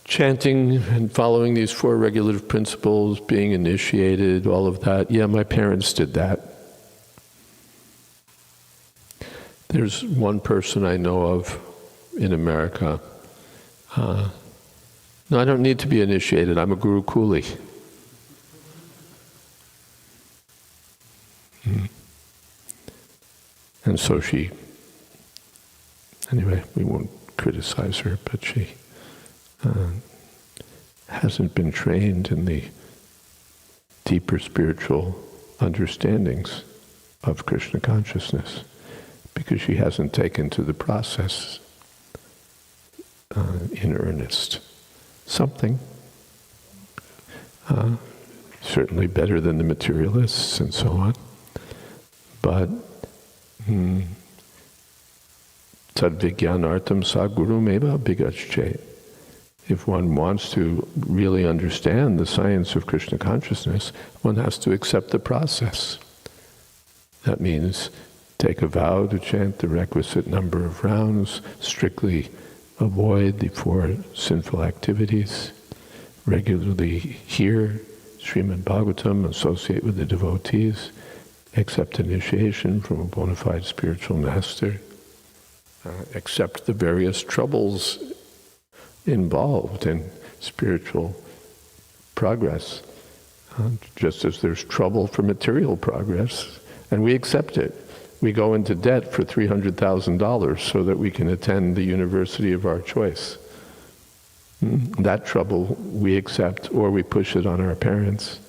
chanting and following these 4 regulative principles, being initiated, all of that. Yeah, my parents did that. There's one person I know of in America. No, I don't need to be initiated. I'm a Guru Kuli. And so she, anyway, we won't criticize her, but she hasn't been trained in the deeper spiritual understandings of Krishna consciousness because she hasn't taken to the process in earnest. Something, certainly better than the materialists and so on, but Tadvijnanartam sa gurumeva abhigacchate. If one wants to really understand the science of Krishna consciousness, one has to accept the process. That means take a vow to chant the requisite number of rounds, strictly avoid the 4 sinful activities, regularly hear Srimad Bhagavatam, associate with the devotees, accept initiation from a bona fide spiritual master, accept the various troubles involved in spiritual progress, just as there's trouble for material progress, and we accept it. We go into debt for $300,000 so that we can attend the university of our choice. That trouble we accept, or we push it on our parents,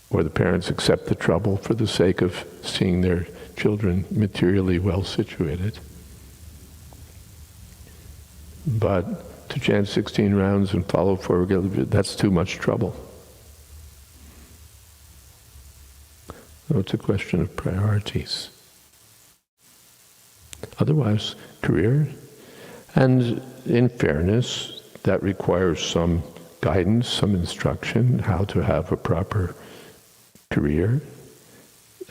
or the parents accept the trouble for the sake of seeing their children materially well situated. But to chant 16 rounds and follow 4 regulative, that's too much trouble. So it's a question of priorities. Otherwise, career, and in fairness, that requires some guidance, some instruction, how to have a proper career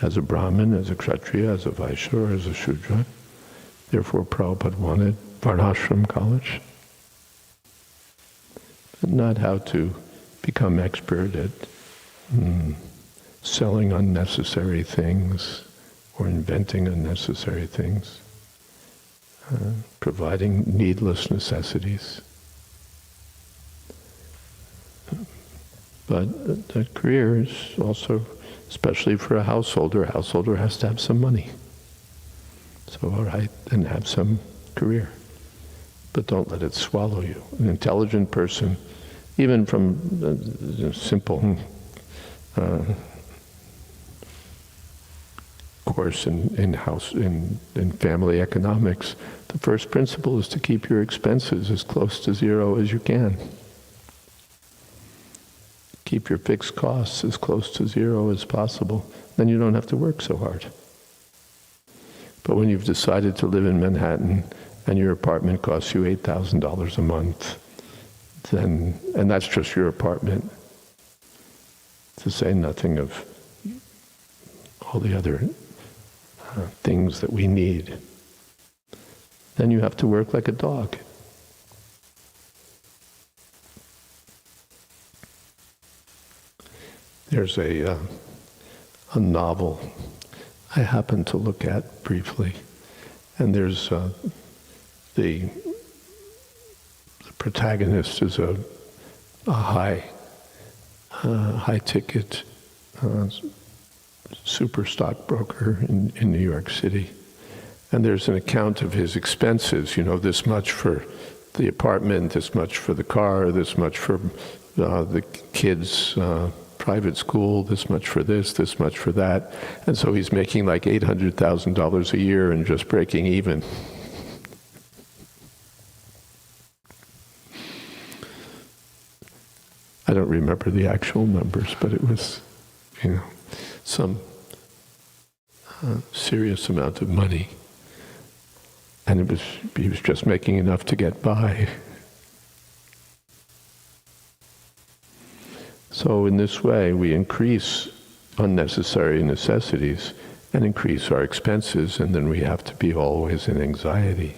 as a Brahmin, as a Kshatriya, as a Vaishya, or as a Shudra. Therefore, Prabhupada wanted Varnashram college, but not how to become expert at selling unnecessary things or inventing unnecessary things, providing needless necessities. But the career is also, especially for a householder has to have some money. So all right, then have some career, but don't let it swallow you. An intelligent person, even from simple course in family economics, the first principle is to keep your expenses as close to zero as you can. Keep your fixed costs as close to zero as possible. Then you don't have to work so hard. But when you've decided to live in Manhattan and your apartment costs you $8,000 a month, then, and that's just your apartment, to say nothing of all the other things that we need, then you have to work like a dog. There's a novel I happened to look at briefly, and there's the protagonist is a high ticket super stockbroker in New York City, and there's an account of his expenses. This much for the apartment, this much for the car, this much for the kids' private school, this much for this much for that. And so he's making like $800,000 a year and just breaking even. I don't remember the actual numbers, but it was, some serious amount of money. And he was just making enough to get by. So in this way, we increase unnecessary necessities and increase our expenses, and then we have to be always in anxiety.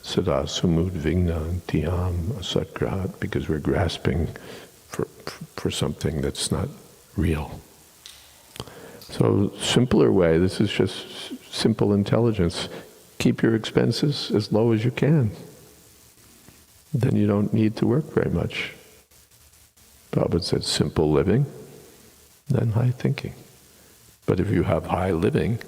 sada samudvigna tiyam asatgrat, because we're grasping for something that's not real. So simpler way, this is just simple intelligence. Keep your expenses as low as you can. Then you don't need to work very much. Prabhupada said simple living, then high thinking. But if you have high living,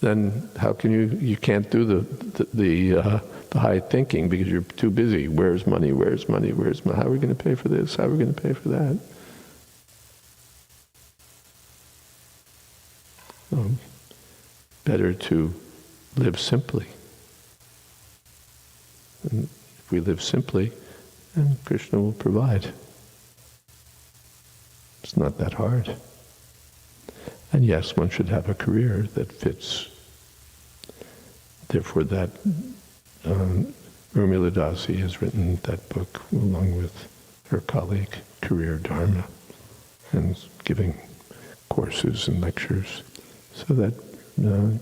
then how can you can't do the high thinking because you're too busy. Where's money? Where's money? Where's money? How are we going to pay for this? How are we going to pay for that? Better to live simply. And if we live simply, then Krishna will provide. It's not that hard. And yes, one should have a career that fits. Therefore, that Urmila Dasi has written that book along with her colleague, Career Dharma, and giving courses and lectures so that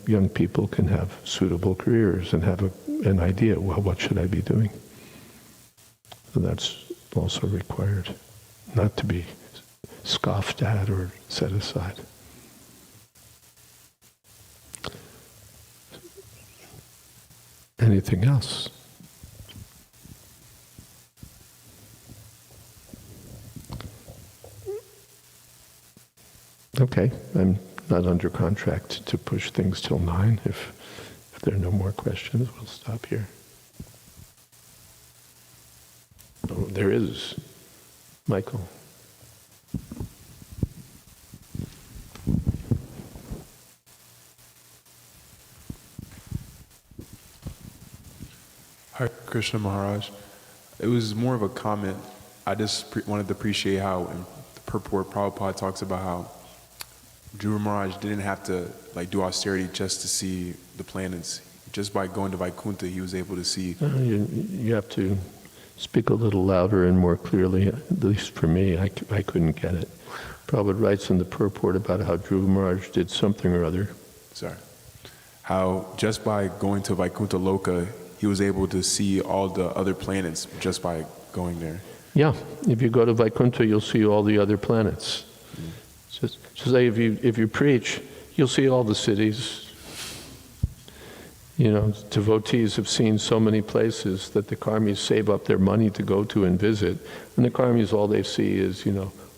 young people can have suitable careers and have an idea, well, what should I be doing? So that's also required, not to be scoffed at or set aside. Anything else? Okay, I'm not under contract to push things till 9. If there are no more questions, we'll stop here. Oh, there is. Michael. Hare Krishna Maharaj. It was more of a comment. I just wanted to appreciate how in the purport Prabhupada talks about how Dhruva Maharaj didn't have to do austerity just to see the planets. Just by going to Vaikuntha, he was able to see. You have to speak a little louder and more clearly. At least for me, I couldn't get it. Prabhupada writes in the purport about how Dhruva Maharaj did something or other. Sorry. How just by going to Vaikuntha Loka, he was able to see all the other planets just by going there. Yeah, if you go to Vaikuntha, you'll see all the other planets. Just say if you preach, you'll see all the cities. You know, devotees have seen so many places that the karmis save up their money to go to and visit. And the karmis, all they see is,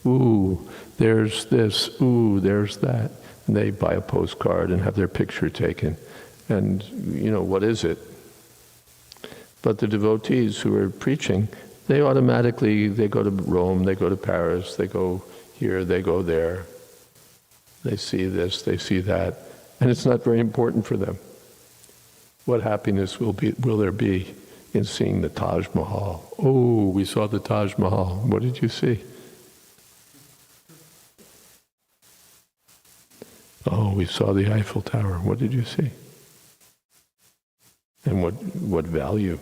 ooh, there's this, ooh, there's that. And they buy a postcard and have their picture taken. And, what is it? But the devotees who are preaching, they go to Rome, they go to Paris, they go here, they go there. They see this, they see that. And it's not very important for them. What happiness will there be in seeing the Taj Mahal? Oh, we saw the Taj Mahal. What did you see? Oh, we saw the Eiffel Tower. What did you see? And what value?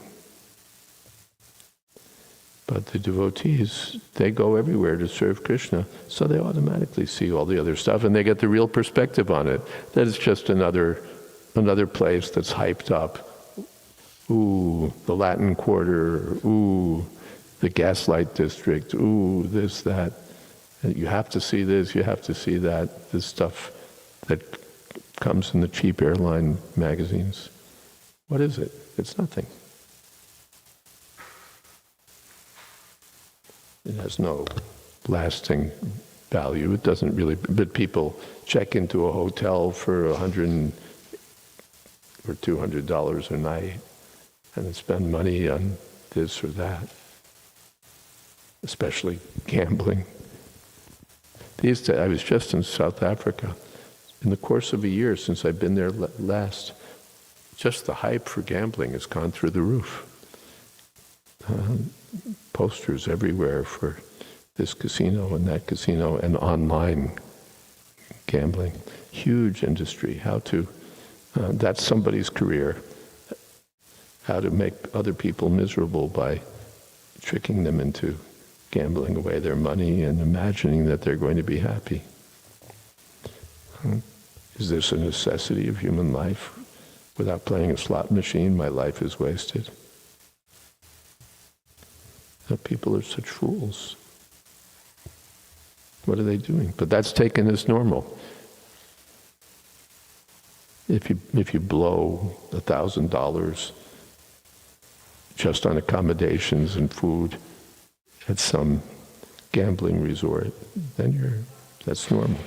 But the devotees, they go everywhere to serve Krishna, so they automatically see all the other stuff, and they get the real perspective on it. That it's just another place that's hyped up. Ooh, the Latin Quarter. Ooh, the Gaslight District. Ooh, this, that. And you have to see this, you have to see that. This stuff that comes in the cheap airline magazines. What is it? It's nothing. It has no lasting value. It doesn't really, but people check into a hotel for $100 or $200 a night and spend money on this or that, especially gambling. These days, I was just in South Africa. In the course of a year since I've been there last, just the hype for gambling has gone through the roof. Posters everywhere for this casino and that casino and online gambling. Huge industry. That's somebody's career. How to make other people miserable by tricking them into gambling away their money and imagining that they're going to be happy. Is this a necessity of human life? Without playing a slot machine, my life is wasted. That people are such fools. What are they doing? But that's taken as normal. If you blow $1,000 just on accommodations and food at some gambling resort, then that's normal.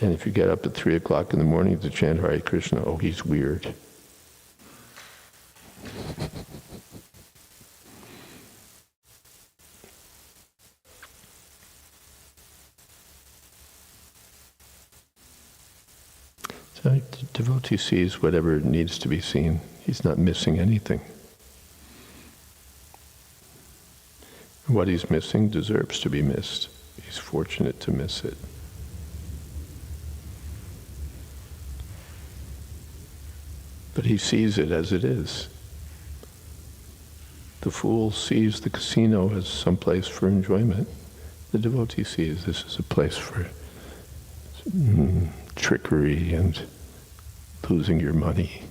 And if you get up at 3 o'clock in the morning to chant Hare Krishna, oh, he's weird. So the devotee sees whatever needs to be seen. He's not missing anything. What he's missing deserves to be missed. He's fortunate to miss it. But he sees it as it is. The fool sees the casino as some place for enjoyment. The devotee sees this as a place for trickery and losing your money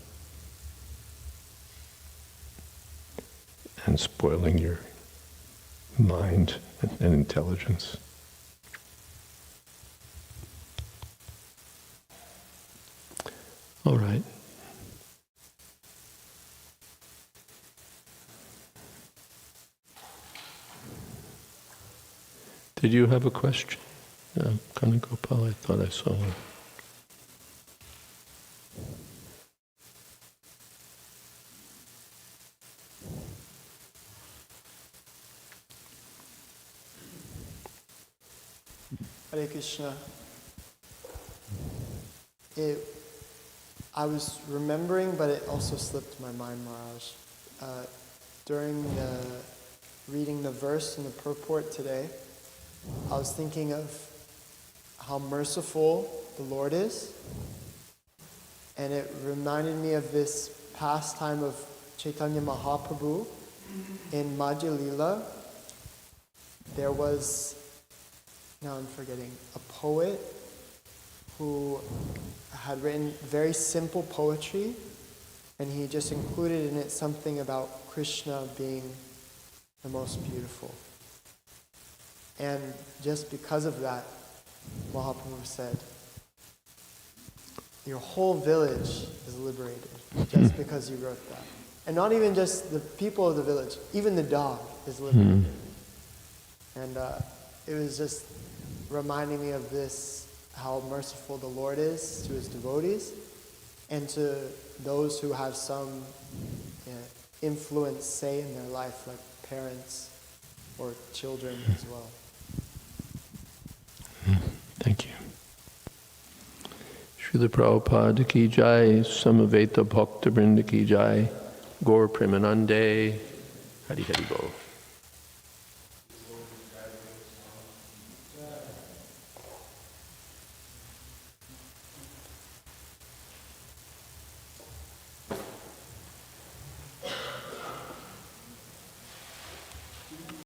and spoiling your mind and intelligence. All right. Did you have a question? Kanagopal, I thought I saw one. Hare Krishna. I was remembering, but it also slipped my mind, Maharaj. During reading the verse in the purport today, I was thinking of how merciful the Lord is, and it reminded me of this pastime of Chaitanya Mahaprabhu in Madhya Lila. There was, now I'm forgetting, a poet who had written very simple poetry, and he just included in it something about Krishna being the most beautiful. And just because of that, Mahaprabhu said, your whole village is liberated just because you wrote that. And not even just the people of the village, even the dog is liberated. And it was just reminding me of this, how merciful the Lord is to his devotees and to those who have some influence, say, in their life, like parents or children as well. Thank you. Srila Prabhupada ki jai, Samaveta Bhakta Vrinda ki jai, Gaur Premanande, Hari Hari Bol.